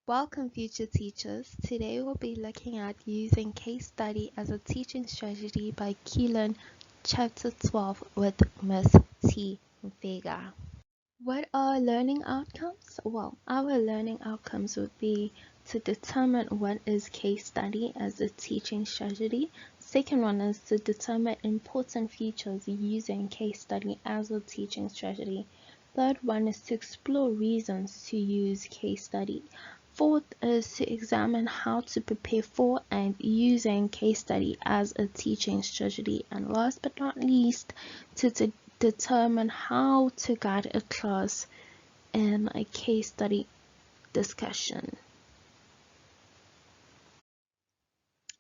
Welcome, future teachers. Today we'll be looking at using case study as a teaching strategy by Killen, Chapter 12 with Miss T. Vega. What are learning outcomes? Well, our learning outcomes would be to determine what is case study as a teaching strategy. Second one is to determine important features using case study as a teaching strategy. Third one is to explore reasons to use case study. Fourth is to examine how to prepare for and using case study as a teaching strategy. And last but not least, to determine how to guide a class in a case study discussion.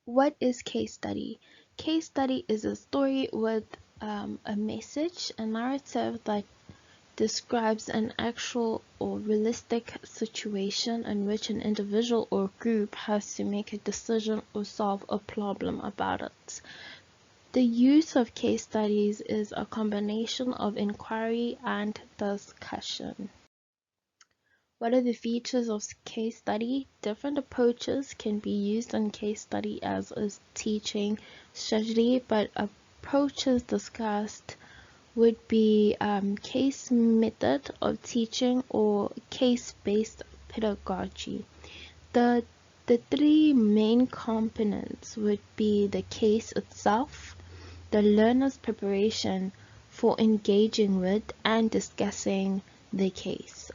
What is case study? Case study is a story with a message, a narrative that describes an actual or realistic situation in which an individual or group has to make a decision or solve a problem about it. The use of case studies is a combination of inquiry and discussion. What are the features of case study? Different approaches can be used in case study as a teaching strategy, but approaches discussed would be case method of teaching or case-based pedagogy. The three main components would be the case itself, the learner's preparation for engaging with and discussing the case,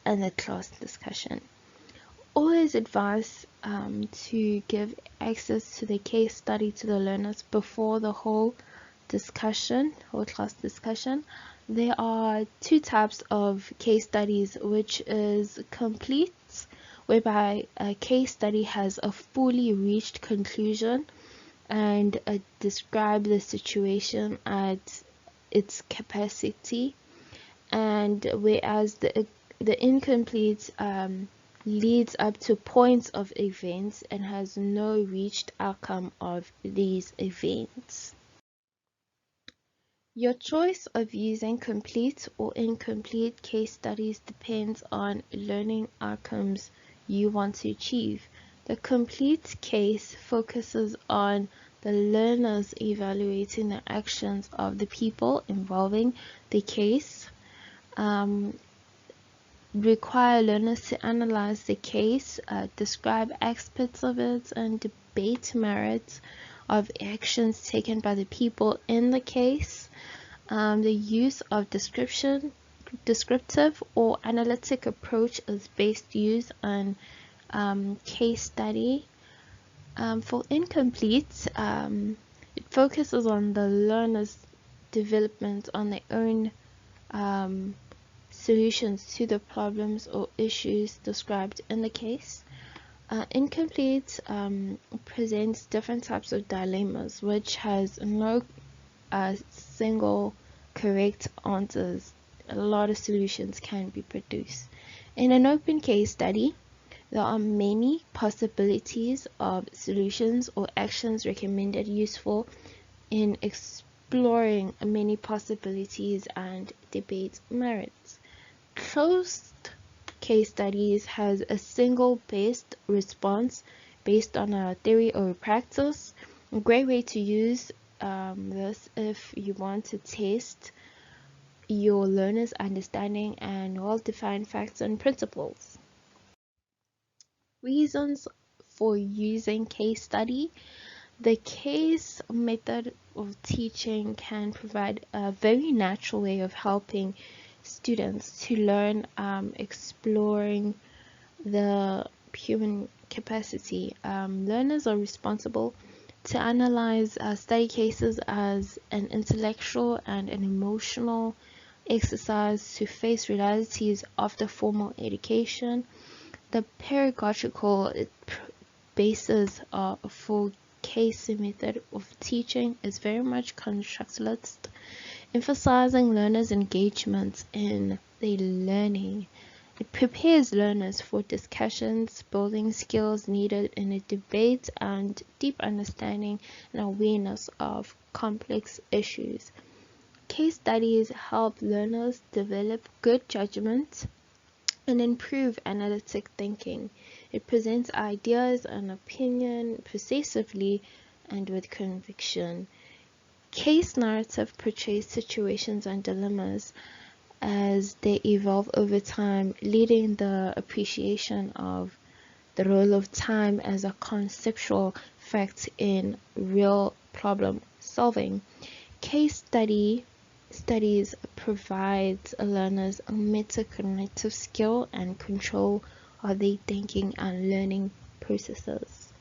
and the class discussion. Always advise to give access to the case study to the learners before the whole discussion or class discussion. There are two types of case studies, which is complete, whereby a case study has a fully reached conclusion and describe the situation at its capacity, and whereas the incomplete leads up to points of events and has no reached outcome of these events. Your choice of using complete or incomplete case studies depends on learning outcomes you want to achieve. The complete case focuses on the learners evaluating the actions of the people involving the case. Require learners to analyze the case, describe aspects of it, and debate merits of actions taken by the people in the case. The use of descriptive or analytic approach is best used on case study. For incomplete, it focuses on the learner's development on their own solutions to the problems or issues described in the case. Incomplete presents different types of dilemmas, which has no single correct answers. A lot of solutions can be produced. In an open case study, there are many possibilities of solutions or actions recommended, useful in exploring many possibilities and debate merits. Closed case studies has a single based response based on a theory or a practice. A great way to use this if you want to test your learners' understanding and well-defined facts and principles. Reasons for using case study. The case method of teaching can provide a very natural way of helping students to learn, exploring the human capacity. Learners are responsible to analyze study cases as an intellectual and an emotional exercise to face realities after formal education. The pedagogical basis for case method of teaching is very much constructivist, emphasizing learners' engagement in their learning. It prepares learners for discussions, building skills needed in a debate and deep understanding and awareness of complex issues. Case studies help learners develop good judgment, and improve analytic thinking. It presents ideas and opinion persuasively and with conviction. Case narrative portrays situations and dilemmas as they evolve over time, leading the appreciation of the role of time as a conceptual fact in real problem solving. Case studies provides learners a metacognitive skill and control of their thinking and learning processes.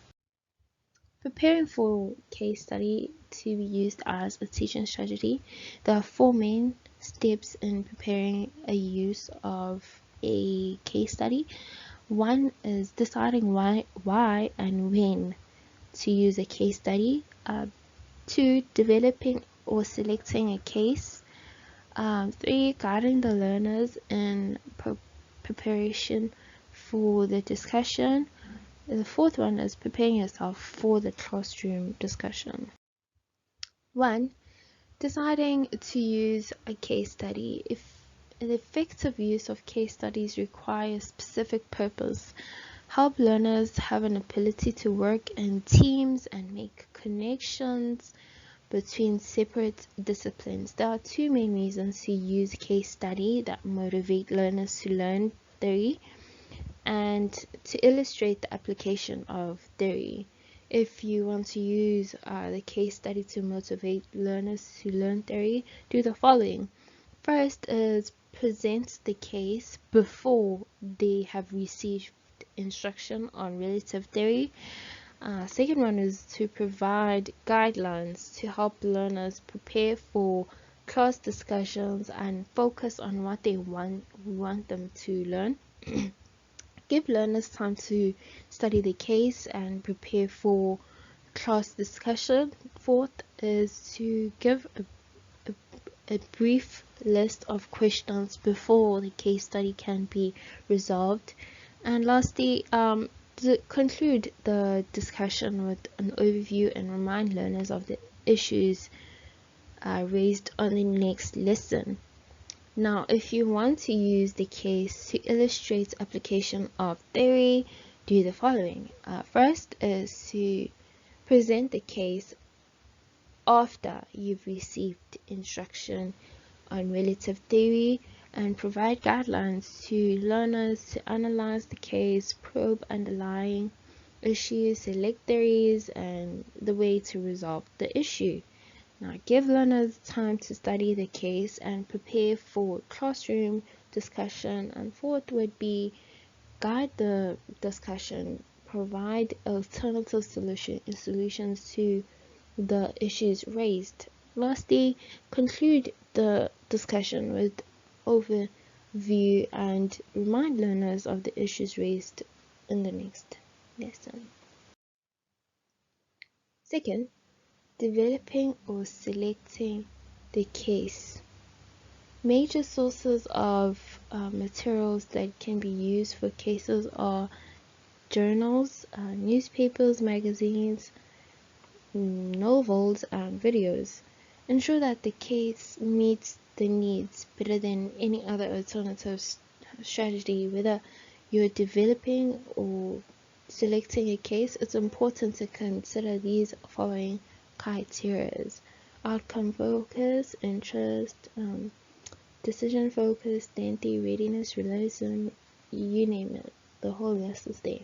Preparing for case study to be used as a teaching strategy, there are four main steps in preparing a use of a case study. One is deciding why and when to use a case study. Two, developing or selecting a case. Three, guiding the learners in preparation for the discussion. The fourth one is preparing yourself for the classroom discussion. 1. Deciding to use a case study. If an effective use of case studies requires specific purpose, help learners have an ability to work in teams and make connections between separate disciplines. There are two main reasons to use case study that motivate learners to learn theory and to illustrate the application of theory. If you want to use the case study to motivate learners to learn theory, do the following. First is present the case before they have received instruction on relative theory. Second one is to provide guidelines to help learners prepare for class discussions and focus on what they want them to learn. Give learners time to study the case and prepare for class discussion. Fourth is to give a brief list of questions before the case study can be resolved. And lastly, to conclude the discussion with an overview and remind learners of the issues raised on the next lesson. Now, if you want to use the case to illustrate application of theory, do the following. First is to present the case after you've received instruction on relative theory and provide guidelines to learners to analyze the case, probe underlying issues, select theories, and the way to resolve the issue. Now, give learners time to study the case and prepare for classroom discussion. And fourth would be guide the discussion, provide alternative solutions to the issues raised. Lastly, conclude the discussion with overview and remind learners of the issues raised in the next lesson. Second, developing or selecting the case. Major sources of materials that can be used for cases are journals, newspapers, magazines, novels, and videos. Ensure that the case meets the needs better than any other alternative strategy. Whether you're developing or selecting a case, it's important to consider these following criteria: outcome focus, interest, decision focus, identity, readiness, realism, you name it, the whole list is there.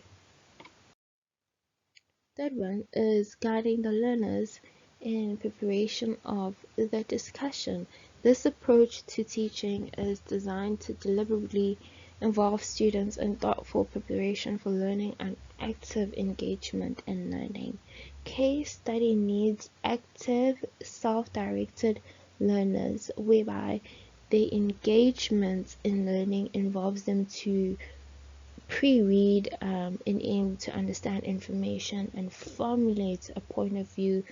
Third one is guiding the learners in preparation of the discussion. This approach to teaching is designed to deliberately involve students in thoughtful preparation for learning and active engagement in learning. Case study needs active, self-directed learners, whereby their engagement in learning involves them to pre-read in aim to understand information and formulate a point of view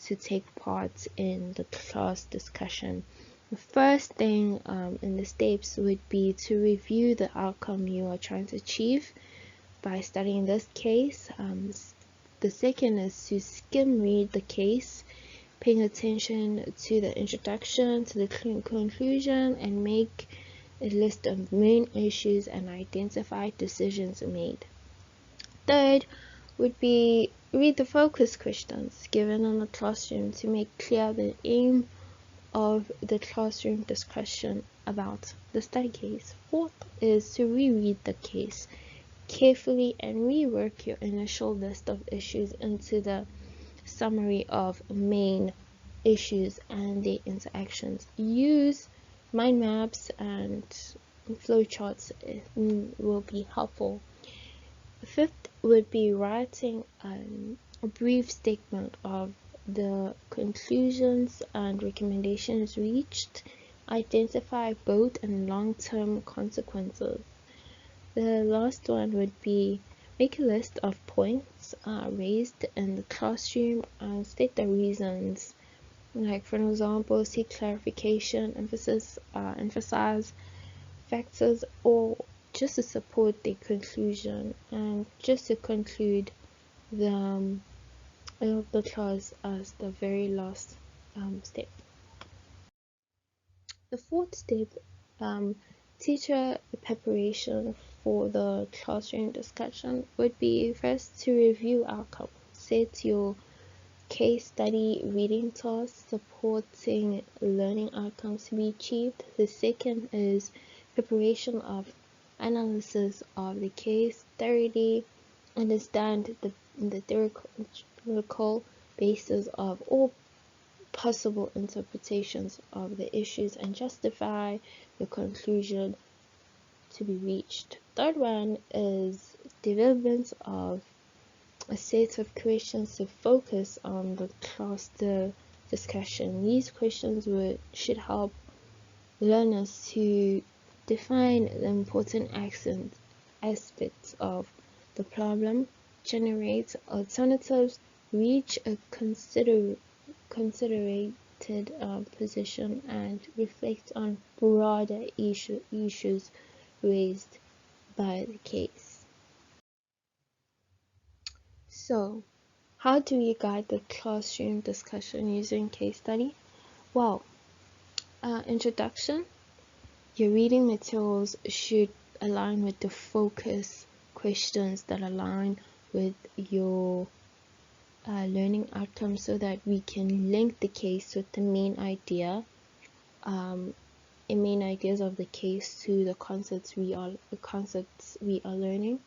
to take part in the class discussion. The first thing in the steps would be to review the outcome you are trying to achieve by studying this case. The second is to skim read the case, paying attention to the introduction, to the conclusion, and make a list of main issues, and identify decisions made. Third would be read the focus questions given in the classroom to make clear the aim of the classroom discussion about the study case. Fourth is to reread the case carefully and rework your initial list of issues into the summary of main issues and their interactions. Use mind maps and flowcharts will be helpful. Fifth would be writing a brief statement of the conclusions and recommendations reached. Identify both and long-term consequences. The last one would be make a list of points raised in the classroom and state the reasons. Like for example, seek clarification, emphasize factors, or just to support the conclusion. And just to conclude the class as the very last step. The fourth step, teacher preparation for the classroom discussion, would be first to review outcomes. Set your case study reading tasks supporting learning outcomes to be achieved. The second is preparation of analysis of the case thoroughly. Understand the theoretical basis of all possible interpretations of the issues and justify the conclusion to be reached. Third one is development of a set of questions to focus on the cluster discussion. These questions should help learners to define the important aspects of the problem, generate alternatives, reach a considerated position, and reflect on broader issues raised by the case. So, how do we guide the classroom discussion using case study? Well, introduction. Your reading materials should align with the focus questions that align with your learning outcomes so that we can link the case with the main idea, main ideas of the case to the concepts we are learning.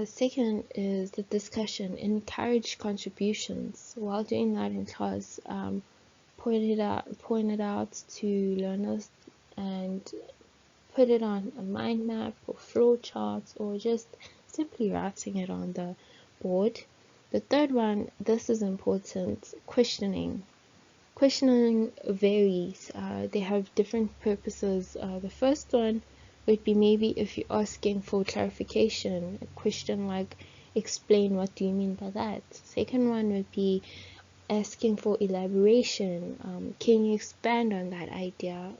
Second is the discussion. Encourage contributions. While doing that in class, point it out to learners and put it on a mind map or flow charts, or just simply writing it on the board. The third one, this is important, questioning. Questioning varies. They have different purposes. The first one would be maybe if you're asking for clarification, a question like, explain what do you mean by that. Second one would be asking for elaboration. Can you expand on that idea?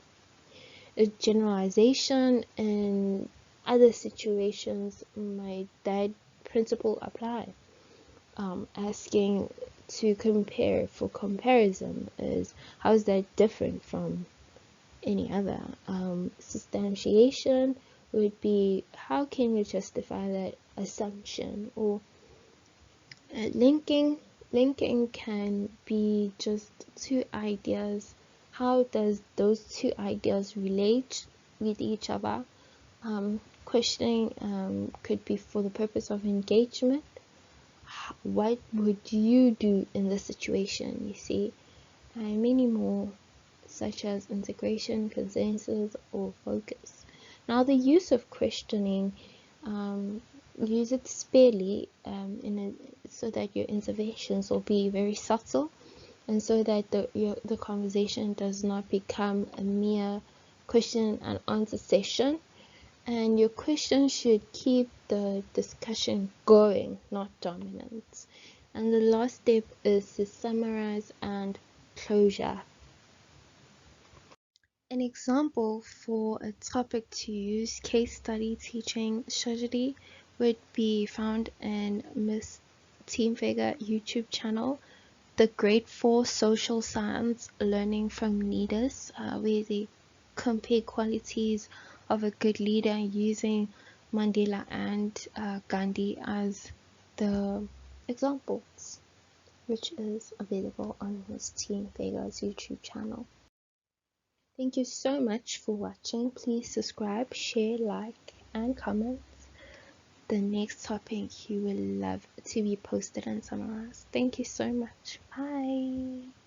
A generalization. In other situations might that principle apply. Asking to compare for comparison is, how is that different from any other? Substantiation would be, how can you justify that assumption? Or linking can be just two ideas. How does those two ideas relate with each other? Questioning could be for the purpose of engagement. What would you do in this situation? You see, and many more, such as integration, consensus, or focus. Now, the use of questioning, use it sparingly so that your interventions will be very subtle, and so that the conversation does not become a mere question and answer session. And your question should keep the discussion going, not dominant. And the last step is to summarize and closure. An example for a topic to use case study teaching strategy would be found in Miss Teamfigure YouTube channel, the Grade 4 Social Science Learning from Leaders, where they compare qualities of a good leader using Mandela and Gandhi as the examples, which is available on his Team Vega's YouTube channel. Thank you so much for watching. Please subscribe, share, like, and comment the next topic you will love to be posted and summarized. Thank you so much. Bye.